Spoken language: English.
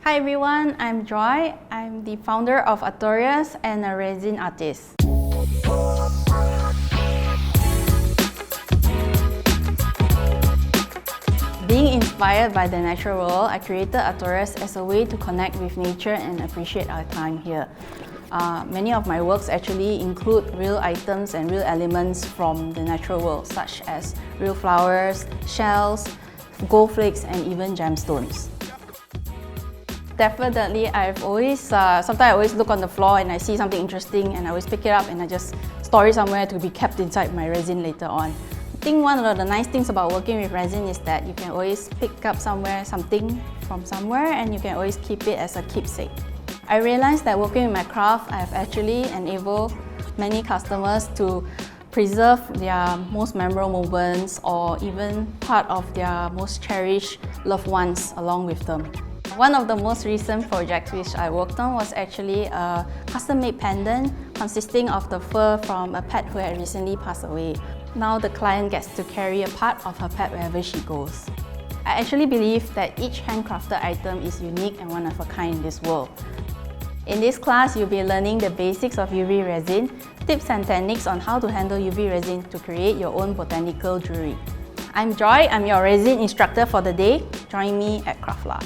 Hi everyone, I'm Joy. I'm the founder of Artorias and a resin artist. Being inspired by the natural world, I created Artorias as a way to connect with nature and appreciate our time here. Many of my works actually include real items and real elements from the natural world, such as real flowers, shells, gold flakes, and even gemstones. Definitely, I've always, sometimes I always look on the floor and I see something interesting and I always pick it up and I just store it somewhere to be kept inside my resin later on. I think one of the nice things about working with resin is that you can always pick up something from somewhere and you can always keep it as a keepsake. I realized that working with my craft, I've actually enabled many customers to preserve their most memorable moments or even part of their most cherished loved ones along with them. One of the most recent projects which I worked on was actually a custom-made pendant consisting of the fur from a pet who had recently passed away. Now the client gets to carry a part of her pet wherever she goes. I actually believe that each handcrafted item is unique and one of a kind in this world. In this class, you'll be learning the basics of UV resin, tips and techniques on how to handle UV resin to create your own botanical jewelry. I'm Joy, I'm your resin instructor for the day. Join me at Craftla.